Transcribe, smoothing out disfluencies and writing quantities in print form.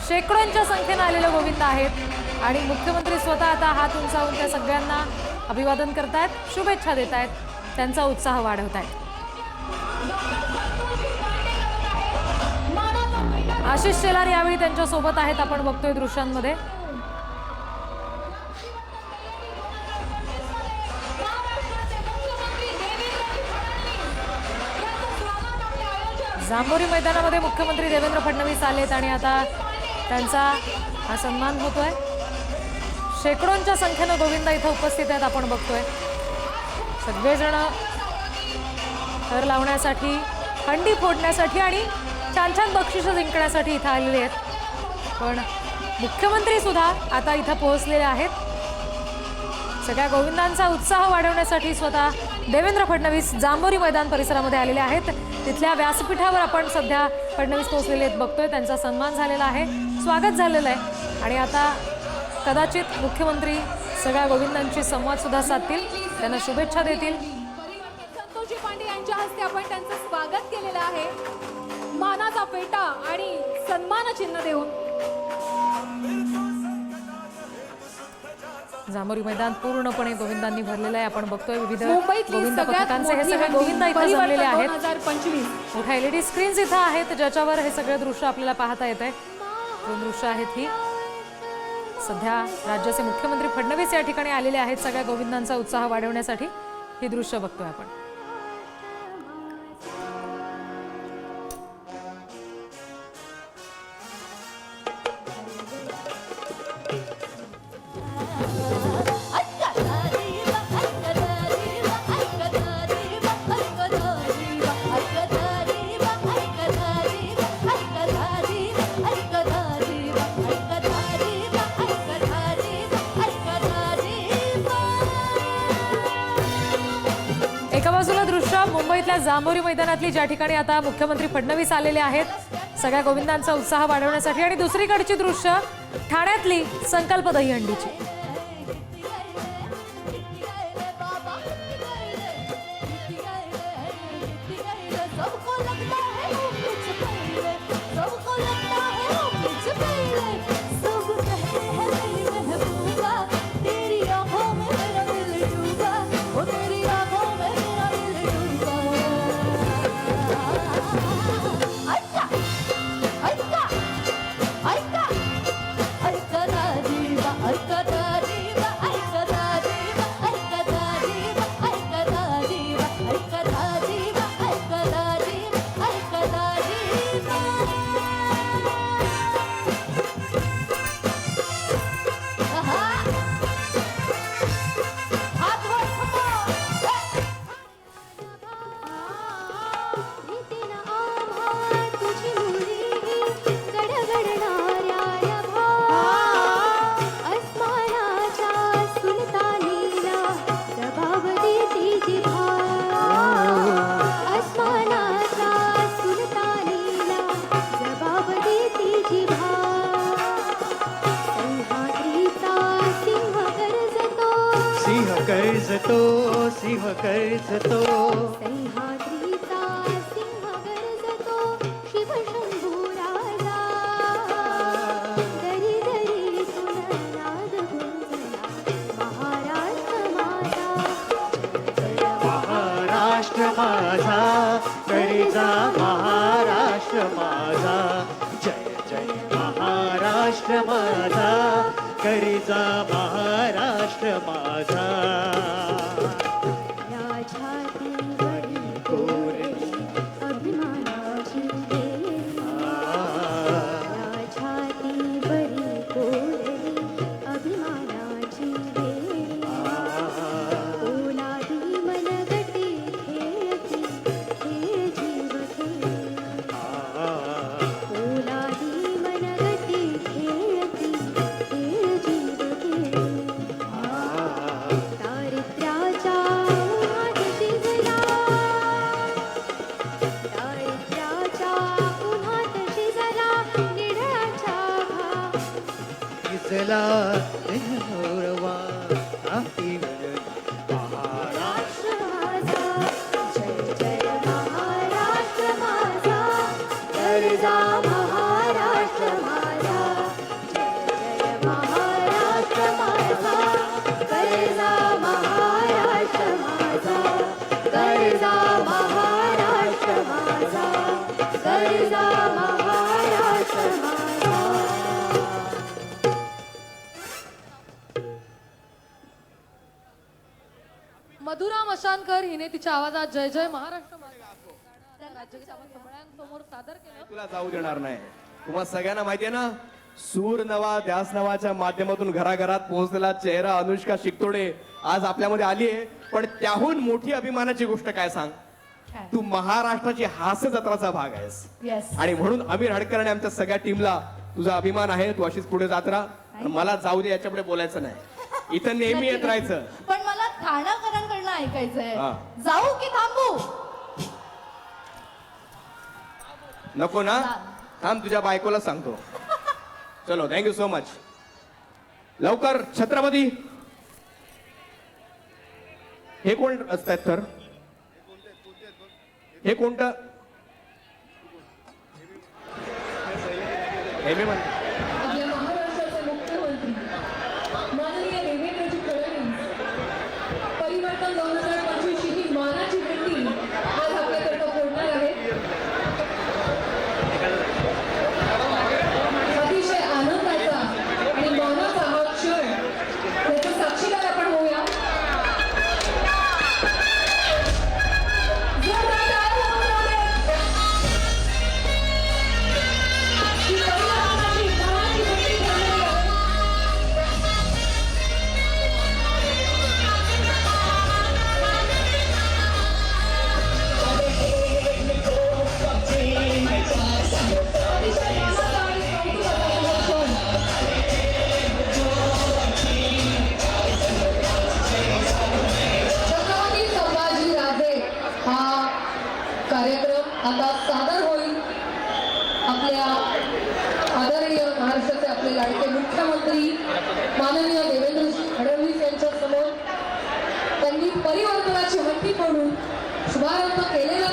शेकडोंच्या संख्येने आलेले गोविंद आहेत आणि मुख्यमंत्री स्वतः आता हात उंचावून त्या सगळ्यांना अभिवादन करतायत, शुभेच्छा देत आहेत, त्यांचा उत्साह वाढवतायत। आशिष शेलार यावेळी त्यांच्या सोबत आहेत, आपण बघतोय दृश्यांमध्ये। जांभोरी मैदानामध्ये मुख्यमंत्री देवेंद्र फडणवीस आलेत आणि आता त्यांचा हा सन्मान होतोय। शेकडोंच्या संख्येने गोविंद इथे उपस्थित आहेत, आपण बघतोय सगळेजण थर लावण्यासाठी, हंडी फोडण्यासाठी आणि छान छान बक्षिसं जिंकण्यासाठी इथे आलेले आहेत। पण मुख्यमंत्री सुद्धा आता इथे पोहोचलेले आहेत। सगळ्या गोविंदांचा उत्साह वाढवण्यासाठी स्वतः देवेंद्र फडणवीस जांभोरी मैदान परिसरामध्ये आलेले आहेत। तिथल्या व्यासपीठावर आपण सध्या फडणवीस पोहोचलेले आहेत, बघतोय त्यांचा सन्मान झालेला आहे, स्वागत झालेलं आहे आणि आता कदाचित मुख्यमंत्री सगळ्या गोविंदांशी संवाद सुद्धा साधतील, त्यांना शुभेच्छा देतील। संतोषजी पांडे यांच्या हस्ते आपण त्यांचं स्वागत केलेलं आहे, मानाचा पेटा आणि सन्मान चिन्ह देऊन। जांभोरी मैदान पूर्णपणे गोविंदांनी भरलेलं आहे, आपण बघतोय विविध मुंबईतली गोविंद सगळ्यात पथकांचे हे मोठी सगळे गोविंद इथे जमलेले आहेत। 2025 मोठ्या LED स्क्रीन्स इथे आहेत, ज्याच्यावर हे सगळे दृश्य आपल्याला पाहता येत आहे। दोन दृश्य आहेत ही, सध्या राज्याचे मुख्यमंत्री फडणवीस या ठिकाणी आलेले आहेत सगळ्या गोविंदांचा उत्साह वाढवण्यासाठी। ही दृश्य बघतोय आपण। एका बाजूला दृश्य मुंबईतल्या जांभोरी मैदानातली, ज्या ठिकाणी आता मुख्यमंत्री फडणवीस आलेले आहेत सगळ्या गोविंदांचा उत्साह वाढवण्यासाठी, आणि दुसरीकडची दृश्य ठाण्यातली संकल्प दहीहंडीची। सिंह कर्जतो सह्याद्रीचा सिंह गर्जतो, शिवशंभू राजा दरी दरी सुरनाद गुंजला, महाराष्ट्र माझा, महाराष्ट्र माझा गरिजा महाराष्ट्र माझा, जय जय महाराष्ट्र माझा गरिजा महाराष्ट्र माझा। महाराष्ट्र माझा, जय जय महाराष्ट्र माझा, गरिजा महाराष्ट्र माझा। पुरंदरकर हिने तिच्या आवाजात जय जय महाराष्ट्र माझा राज्याच्या सगळ्यांसमोर सादर केलं. तुला जाऊ देणार नाही. तुम्हा सगळ्यांना माहितीये ना, सूर नवा ध्यास नवाच्या माध्यमातून घराघरात पोहोचलेला चेहरा अनुष्का शिकतोडे आज आपल्यामध्ये आली आहे. पण त्याहून मोठी अभिमानाची गोष्ट काय सांग, तू महाराष्ट्राची हास्य जत्राचा भाग आहेस. येस. आणि म्हणून आमिर हडकर आणि आमच्या सगळ्या टीमला तुझा अभिमान आहे. तू अशीच पुढे जात राहा. आणि मला जाऊ दे याच्या पुढे बोलायचं नाही. इथं नेहमी येत राहायचं. पण मला ठाण्याकरांकडनं ऐकायचंय, हा. जाऊ की थांबू? नको ना, थांब तुझ्या बायकोला सांगतो. चलो, थँक्यू सो मच. लवकर छत्रपती. हे कोण असतात तर? हे कोणतं? हे मी म्हणतो. आपल्या महाराष्ट्राचे मुख्यमंत्री माननीय देवेंद्रजी फडणवीस परिवर्तन 2025 ही मानाची भेटी आज आपल्याकडे फोडणार आहेत. अतिशय आनंदाचा आणि मानाचा हा क्षण, त्याचा साक्षीदार आपण होऊया. जोरदार टाळ्या वाजवा. ही पहिल्या मानाची भेटी ठरलेली आहे. छत्रपती संभाजी राजे हा कार्यक्रम आता सादर होईल. आपल्या आदरणीय महाराष्ट्राचे आपले लाडके मुख्यमंत्री माननीय देवेंद्र फडणवीस यांच्या समोर त्यांनी परिवर्तनाची हत्ती फोडून शुभारंभ केलेला